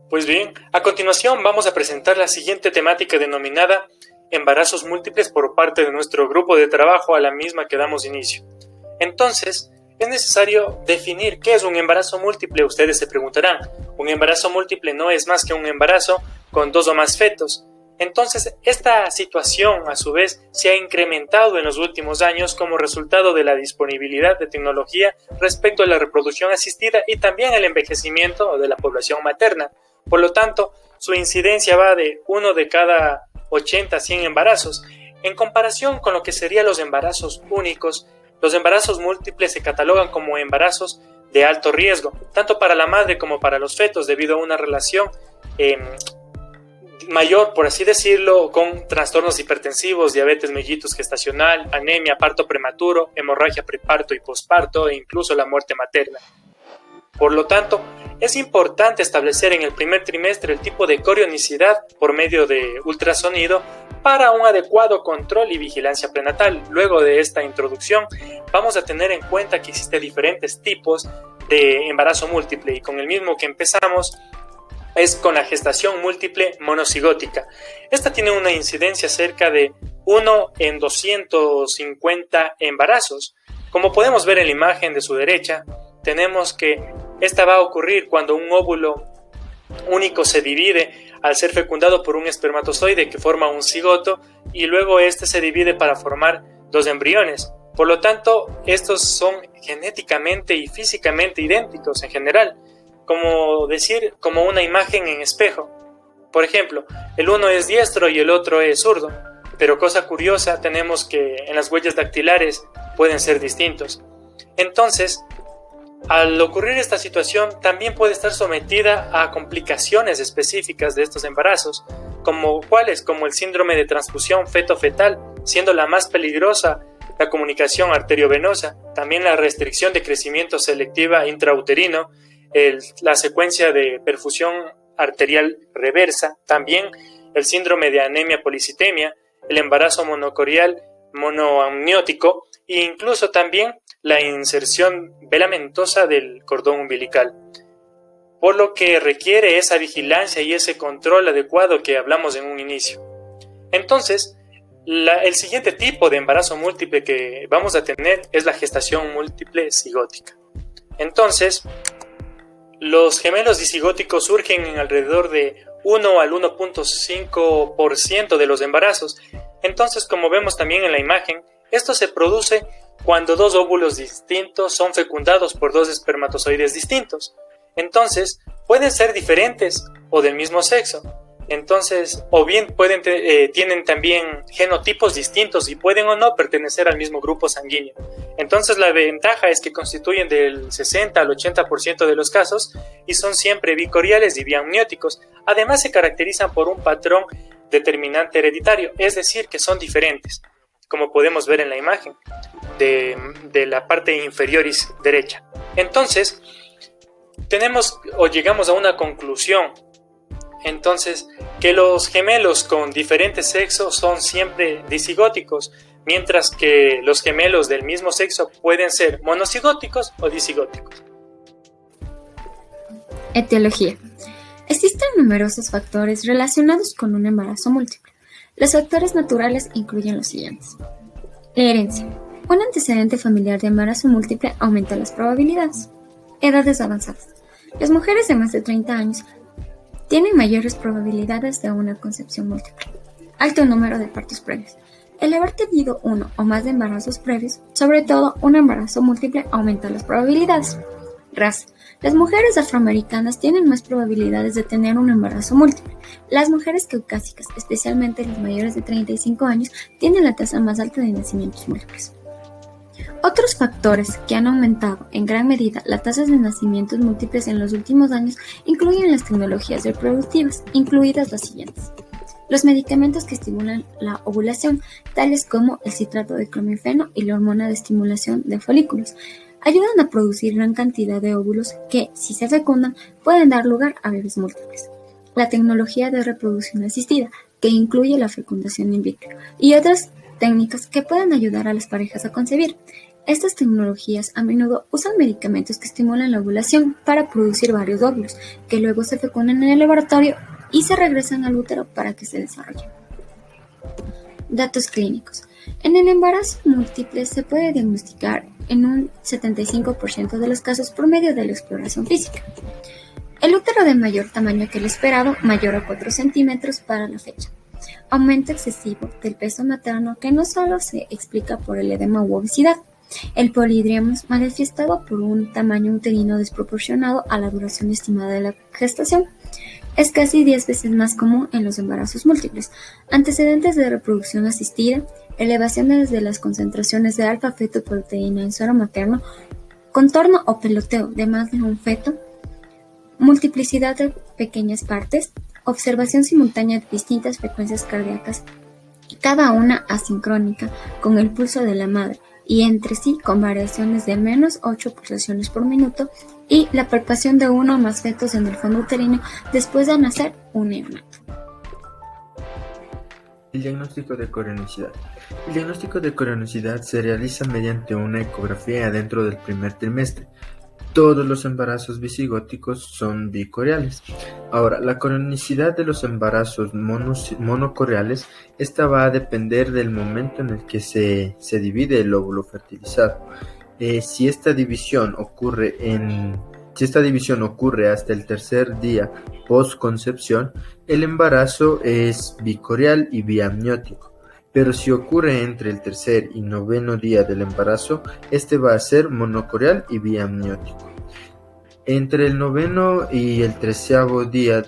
Pues bien, a continuación vamos a presentar la siguiente temática denominada embarazos múltiples por parte de nuestro grupo de trabajo a la misma que damos inicio. Entonces, es necesario definir qué es un embarazo múltiple. Ustedes se preguntarán, un embarazo múltiple no es más que un embarazo con 2 o más fetos. Entonces, esta situación, a su vez, se ha incrementado en los últimos años como resultado de la disponibilidad de tecnología respecto a la reproducción asistida y también el envejecimiento de la población materna. Por lo tanto, su incidencia va de 1 de cada 80 a 100 embarazos. En comparación con lo que serían los embarazos únicos, los embarazos múltiples se catalogan como embarazos de alto riesgo, tanto para la madre como para los fetos, debido a una relación mayor, por así decirlo, con trastornos hipertensivos, diabetes mellitus gestacional, anemia, parto prematuro, hemorragia preparto y posparto e incluso la muerte materna. Por lo tanto, es importante establecer en el primer trimestre el tipo de corionicidad por medio de ultrasonido para un adecuado control y vigilancia prenatal. Luego de esta introducción, vamos a tener en cuenta que existen diferentes tipos de embarazo múltiple y con el mismo que empezamos es con la gestación múltiple monocigótica. Esta tiene una incidencia cerca de 1 en 250 embarazos. Como podemos ver en la imagen de su derecha, tenemos que esta va a ocurrir cuando un óvulo único se divide al ser fecundado por un espermatozoide que forma un cigoto y luego este se divide para formar 2 embriones. Por lo tanto, estos son genéticamente y físicamente idénticos en general, como una imagen en espejo. Por ejemplo, el uno es diestro y el otro es zurdo, pero cosa curiosa, tenemos que en las huellas dactilares pueden ser distintos. Entonces, al ocurrir esta situación, también puede estar sometida a complicaciones específicas de estos embarazos, como el síndrome de transfusión feto-fetal, siendo la más peligrosa la comunicación arteriovenosa, también la restricción de crecimiento selectiva intrauterino, la secuencia de perfusión arterial reversa, también el síndrome de anemia policitemia, el embarazo monocorial monoamniótico e incluso también la inserción velamentosa del cordón umbilical, por lo que requiere esa vigilancia y ese control adecuado que hablamos en un inicio. Entonces, el siguiente tipo de embarazo múltiple que vamos a tener es la gestación múltiple cigótica. Entonces, los gemelos disigóticos surgen en alrededor de 1 al 1.5% de los embarazos. Entonces, como vemos también en la imagen, esto se produce cuando 2 óvulos distintos son fecundados por 2 espermatozoides distintos. Entonces, pueden ser diferentes o del mismo sexo. Entonces, o bien tienen también genotipos distintos y pueden o no pertenecer al mismo grupo sanguíneo. Entonces, la ventaja es que constituyen del 60 al 80% de los casos y son siempre bicoriales y biamnióticos. Además, se caracterizan por un patrón determinante hereditario, es decir, que son diferentes, como podemos ver en la imagen de la parte inferioris derecha. Entonces, llegamos a una conclusión. Entonces, que los gemelos con diferentes sexos son siempre disigóticos, mientras que los gemelos del mismo sexo pueden ser monocigóticos o disigóticos. Etiología. Existen numerosos factores relacionados con un embarazo múltiple. Los factores naturales incluyen los siguientes. La herencia. Un antecedente familiar de embarazo múltiple aumenta las probabilidades. Edades avanzadas. Las mujeres de más de 30 años tienen mayores probabilidades de una concepción múltiple. Alto número de partos previos. El haber tenido 1 o más de embarazos previos, sobre todo un embarazo múltiple, aumenta las probabilidades. Raza. Las mujeres afroamericanas tienen más probabilidades de tener un embarazo múltiple. Las mujeres caucásicas, especialmente las mayores de 35 años, tienen la tasa más alta de nacimientos múltiples. Otros factores que han aumentado en gran medida las tasas de nacimientos múltiples en los últimos años incluyen las tecnologías reproductivas, incluidas las siguientes. Los medicamentos que estimulan la ovulación, tales como el citrato de clomifeno y la hormona de estimulación de folículos, ayudan a producir gran cantidad de óvulos que, si se fecundan, pueden dar lugar a bebés múltiples. La tecnología de reproducción asistida, que incluye la fecundación in vitro, y otras técnicas que pueden ayudar a las parejas a concebir. Estas tecnologías a menudo usan medicamentos que estimulan la ovulación para producir varios óvulos, que luego se fecundan en el laboratorio y se regresan al útero para que se desarrollen. Datos clínicos. En el embarazo múltiple se puede diagnosticar en un 75% de los casos por medio de la exploración física. El útero de mayor tamaño que el esperado, mayor a 4 centímetros para la fecha. Aumento excesivo del peso materno que no solo se explica por el edema u obesidad. El polidriamos manifestado por un tamaño uterino desproporcionado a la duración estimada de la gestación. Es casi 10 veces más común en los embarazos múltiples. Antecedentes de reproducción asistida, elevaciones de las concentraciones de alfa-fetoproteína en suero materno, contorno o peloteo de más de un feto, multiplicidad de pequeñas partes, observación simultánea de distintas frecuencias cardíacas, cada una asincrónica con el pulso de la madre y entre sí con variaciones de menos 8 pulsaciones por minuto, y la palpación de uno o más fetos en el fondo uterino después de nacer un neonato. El diagnóstico de coronicidad. El diagnóstico de coronicidad se realiza mediante una ecografía dentro del primer trimestre. Todos los embarazos bisigóticos son bicoriales. Ahora, la coronicidad de los embarazos monocorales, esta va a depender del momento en el que se divide el óvulo fertilizado. Si esta división ocurre hasta el tercer día postconcepción, el embarazo es bicorial y biamniótico. Pero si ocurre entre el tercer y noveno día del embarazo, este va a ser monocorial y biamniótico. Entre el noveno y el 13º día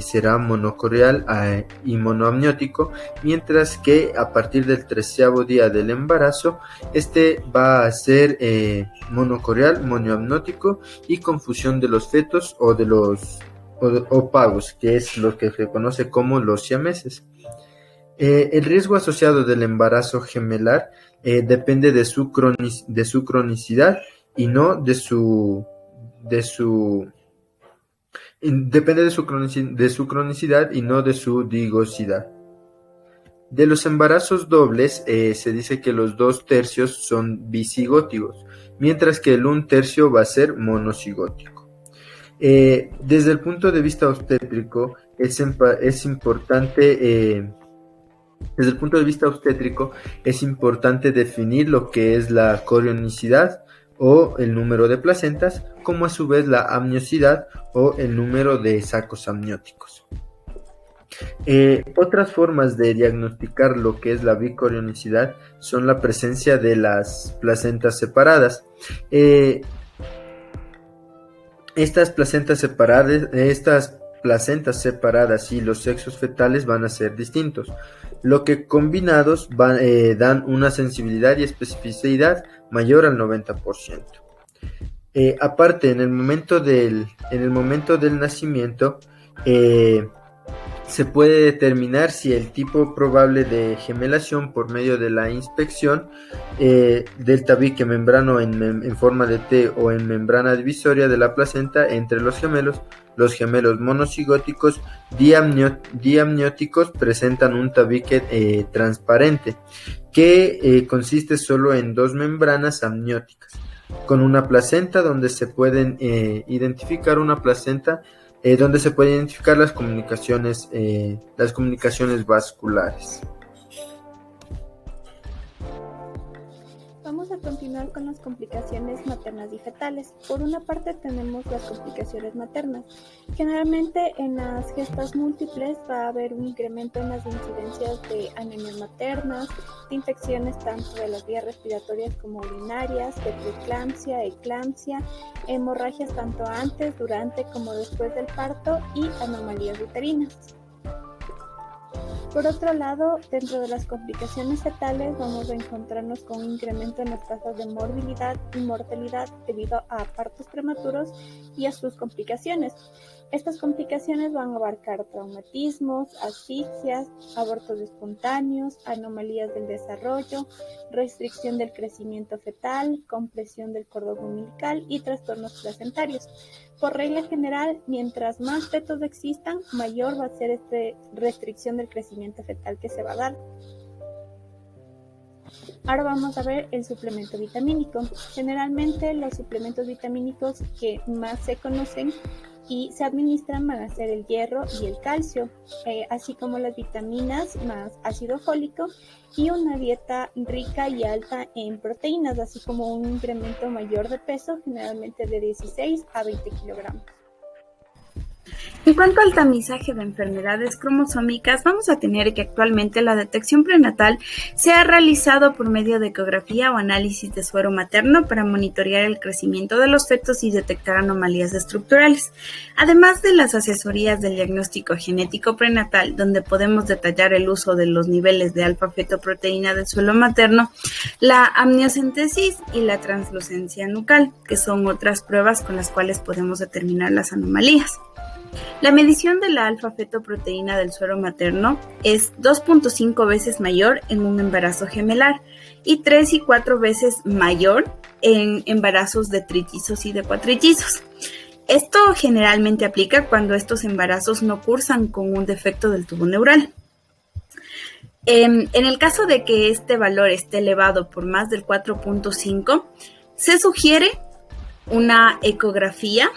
será monocorial y monoamniótico, mientras que a partir del 13º día del embarazo, este va a ser monocorial, monoamniótico y confusión de los fetos o de los opagos, que es lo que se conoce como los siameses. El riesgo asociado del embarazo gemelar depende de su cronicidad y no de su cronicidad y no de su digosidad. De los embarazos dobles se dice que los 2/3 son bisigóticos, mientras que el 1/3 va a ser monocigótico. Desde el punto de vista obstétrico es importante definir lo que es la corionicidad o el número de placentas, como a su vez la amniosidad o el número de sacos amnióticos. Otras formas de diagnosticar lo que es la bicorionicidad son la presencia de las placentas separadas. Estas placentas separadas y los sexos fetales van a ser distintos, lo que combinados dan una sensibilidad y especificidad mayor al 90%. Aparte, en el momento del nacimiento, se puede determinar si el tipo probable de gemelación por medio de la inspección del tabique membrano en forma de T o en membrana divisoria de la placenta entre los gemelos. Los gemelos monocigóticos diamnióticos presentan un tabique transparente que consiste solo en 2 membranas amnióticas, con una placenta donde se pueden identificar las comunicaciones vasculares. Vamos a continuar con las complicaciones maternas y fetales. Por una parte tenemos las complicaciones maternas. Generalmente en las gestas múltiples va a haber un incremento en las incidencias de anemias maternas, de infecciones tanto de las vías respiratorias como urinarias, de preeclampsia, eclampsia, hemorragias tanto antes, durante como después del parto y anomalías uterinas. Por otro lado, dentro de las complicaciones fetales vamos a encontrarnos con un incremento en las tasas de morbilidad y mortalidad debido a partos prematuros y a sus complicaciones. Estas complicaciones van a abarcar traumatismos, asfixias, abortos espontáneos, anomalías del desarrollo, restricción del crecimiento fetal, compresión del cordón umbilical y trastornos placentarios. Por regla general, mientras más fetos existan, mayor va a ser esta restricción del crecimiento fetal que se va a dar. Ahora vamos a ver el suplemento vitamínico. Generalmente los suplementos vitamínicos que más se conocen y se administran van a ser el hierro y el calcio, así como las vitaminas más ácido fólico y una dieta rica y alta en proteínas, así como un incremento mayor de peso, generalmente de 16 a 20 kilogramos. En cuanto al tamizaje de enfermedades cromosómicas, vamos a tener que actualmente la detección prenatal se ha realizado por medio de ecografía o análisis de suero materno para monitorear el crecimiento de los fetos y detectar anomalías estructurales. Además de las asesorías del diagnóstico genético prenatal, donde podemos detallar el uso de los niveles de alfa-fetoproteína del suelo materno, la amniocentesis y la translucencia nucal, que son otras pruebas con las cuales podemos determinar las anomalías. La medición de la alfa-fetoproteína del suero materno es 2.5 veces mayor en un embarazo gemelar y 3 y 4 veces mayor en embarazos de trillizos y de cuatrillizos. Esto generalmente aplica cuando estos embarazos no cursan con un defecto del tubo neural. En el caso de que este valor esté elevado por más del 4.5, se sugiere una ecografía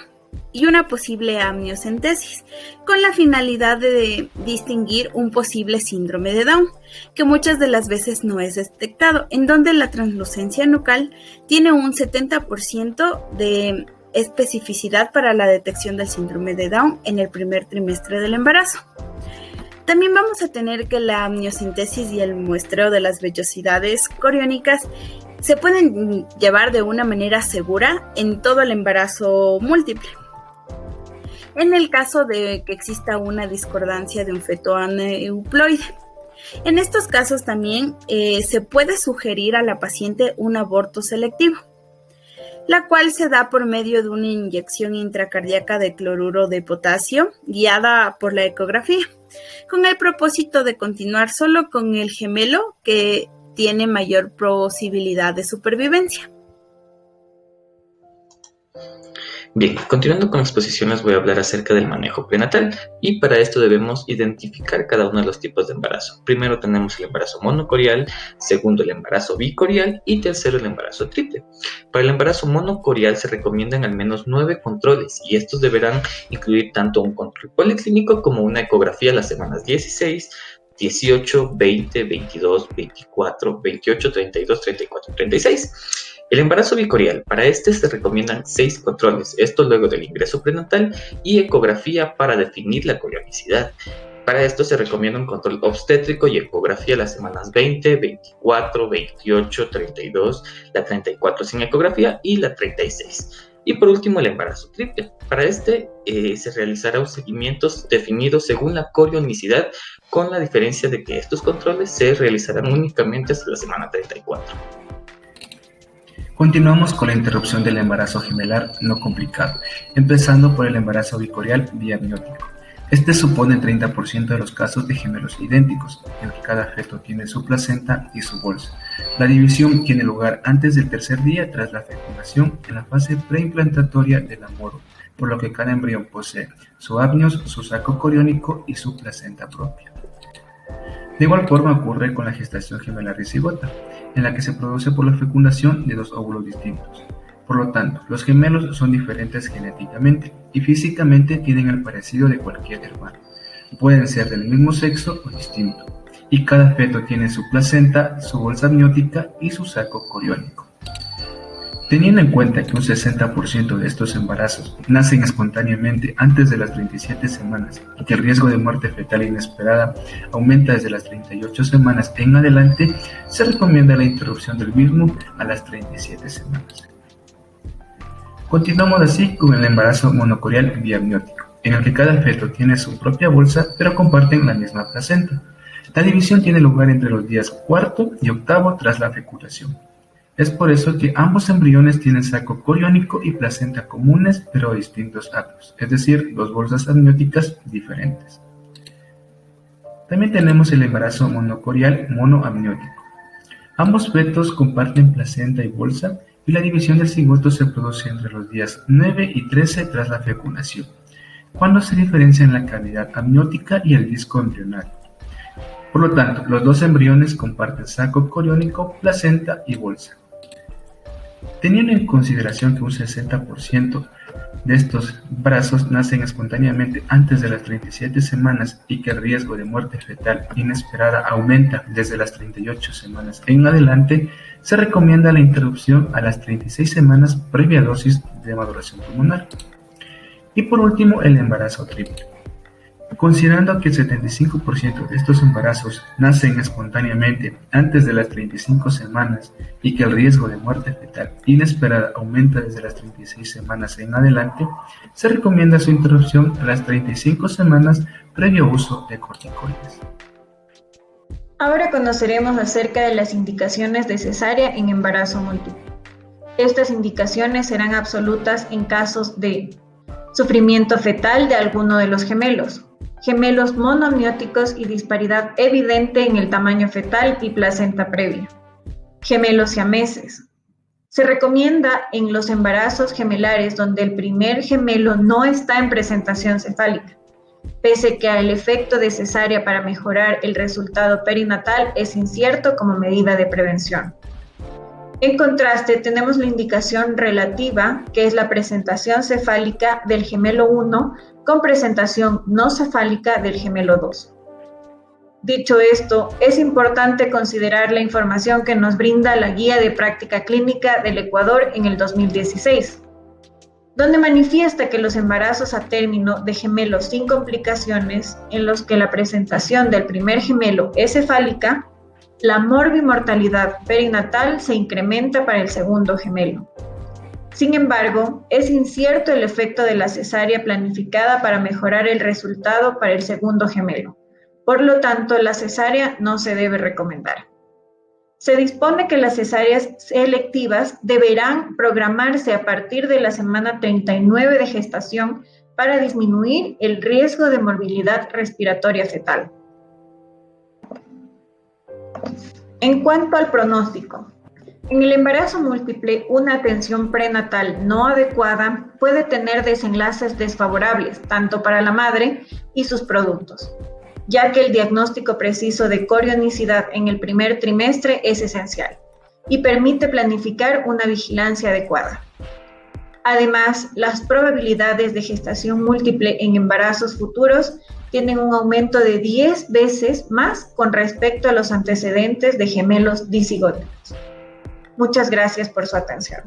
y una posible amniocentesis, con la finalidad de distinguir un posible síndrome de Down, que muchas de las veces no es detectado, en donde la translucencia nucal tiene un 70% de especificidad para la detección del síndrome de Down en el primer trimestre del embarazo. También vamos a tener que la amniocentesis y el muestreo de las vellosidades coriónicas se pueden llevar de una manera segura en todo el embarazo múltiple. En el caso de que exista una discordancia de un feto aneuploide. En estos casos también se puede sugerir a la paciente un aborto selectivo, la cual se da por medio de una inyección intracardíaca de cloruro de potasio guiada por la ecografía, con el propósito de continuar solo con el gemelo que tiene mayor posibilidad de supervivencia. Bien, continuando con exposiciones voy a hablar acerca del manejo prenatal y para esto debemos identificar cada uno de los tipos de embarazo. Primero tenemos el embarazo monocorial, segundo el embarazo bicorial y tercero el embarazo triple. Para el embarazo monocorial se recomiendan al menos 9 controles y estos deberán incluir tanto un control policlínico como una ecografía a las semanas 16, 18, 20, 22, 24, 28, 32, 34, 36. El embarazo bicorial, para este se recomiendan 6 controles, esto luego del ingreso prenatal y ecografía para definir la corionicidad. Para esto se recomienda un control obstétrico y ecografía las semanas 20, 24, 28, 32, la 34 sin ecografía y la 36. Y por último el embarazo triple. Para este se realizará un seguimiento definido según la corionicidad, con la diferencia de que estos controles se realizarán únicamente hasta la semana 34. Continuamos con la interrupción del embarazo gemelar no complicado, empezando por el embarazo bicorial biamniótico. Este supone el 30% de los casos de gemelos idénticos, en que cada feto tiene su placenta y su bolsa. La división tiene lugar antes del tercer día tras la fecundación en la fase preimplantaria del amoro, por lo que cada embrión posee su amnios, su saco coriónico y su placenta propia. De igual forma ocurre con la gestación gemelar y cigota, en la que se produce por la fecundación de 2 óvulos distintos. Por lo tanto, los gemelos son diferentes genéticamente y físicamente tienen el parecido de cualquier hermano. Pueden ser del mismo sexo o distinto, y cada feto tiene su placenta, su bolsa amniótica y su saco coriónico. Teniendo en cuenta que un 60% de estos embarazos nacen espontáneamente antes de las 37 semanas y que el riesgo de muerte fetal inesperada aumenta desde las 38 semanas en adelante, se recomienda la interrupción del mismo a las 37 semanas. Continuamos así con el embarazo monocorial biamniótico, en el que cada feto tiene su propia bolsa pero comparten la misma placenta. La división tiene lugar entre los días 4 y 8 tras la fecundación. Es por eso que ambos embriones tienen saco coriónico y placenta comunes pero distintos átomos, es decir, 2 bolsas amnióticas diferentes. También tenemos el embarazo monocorial monoamniótico. Ambos fetos comparten placenta y bolsa y la división del cigoto se produce entre los días 9 y 13 tras la fecundación, cuando se diferencian la cavidad amniótica y el disco embrional. Por lo tanto, los dos embriones comparten saco coriónico, placenta y bolsa. Teniendo en consideración que un 60% de estos embarazos nacen espontáneamente antes de las 37 semanas y que el riesgo de muerte fetal inesperada aumenta desde las 38 semanas en adelante, se recomienda la interrupción a las 36 semanas previa dosis de maduración pulmonar. Y por último, el embarazo triple. Considerando que el 75% de estos embarazos nacen espontáneamente antes de las 35 semanas y que el riesgo de muerte fetal inesperada aumenta desde las 36 semanas en adelante, se recomienda su interrupción a las 35 semanas previo uso de corticoides. Ahora conoceremos acerca de las indicaciones de cesárea en embarazo múltiple. Estas indicaciones serán absolutas en casos de sufrimiento fetal de alguno de los gemelos, gemelos monoamnióticos y disparidad evidente en el tamaño fetal y placenta previa, gemelos siameses. Se recomienda en los embarazos gemelares donde el primer gemelo no está en presentación cefálica, pese que el efecto de cesárea para mejorar el resultado perinatal es incierto como medida de prevención. En contraste, tenemos la indicación relativa, que es la presentación cefálica del gemelo 1 con presentación no cefálica del gemelo 2. Dicho esto, es importante considerar la información que nos brinda la Guía de Práctica Clínica del Ecuador en el 2016, donde manifiesta que los embarazos a término de gemelos sin complicaciones, en los que la presentación del primer gemelo es cefálica, la morbimortalidad perinatal se incrementa para el segundo gemelo. Sin embargo, es incierto el efecto de la cesárea planificada para mejorar el resultado para el segundo gemelo. Por lo tanto, la cesárea no se debe recomendar. Se dispone que las cesáreas selectivas deberán programarse a partir de la semana 39 de gestación para disminuir el riesgo de morbilidad respiratoria fetal. En cuanto al pronóstico, en el embarazo múltiple, una atención prenatal no adecuada puede tener desenlaces desfavorables tanto para la madre y sus productos, ya que el diagnóstico preciso de corionicidad en el primer trimestre es esencial y permite planificar una vigilancia adecuada. Además, las probabilidades de gestación múltiple en embarazos futuros tienen un aumento de 10 veces más con respecto a los antecedentes de gemelos disigóticos. Muchas gracias por su atención.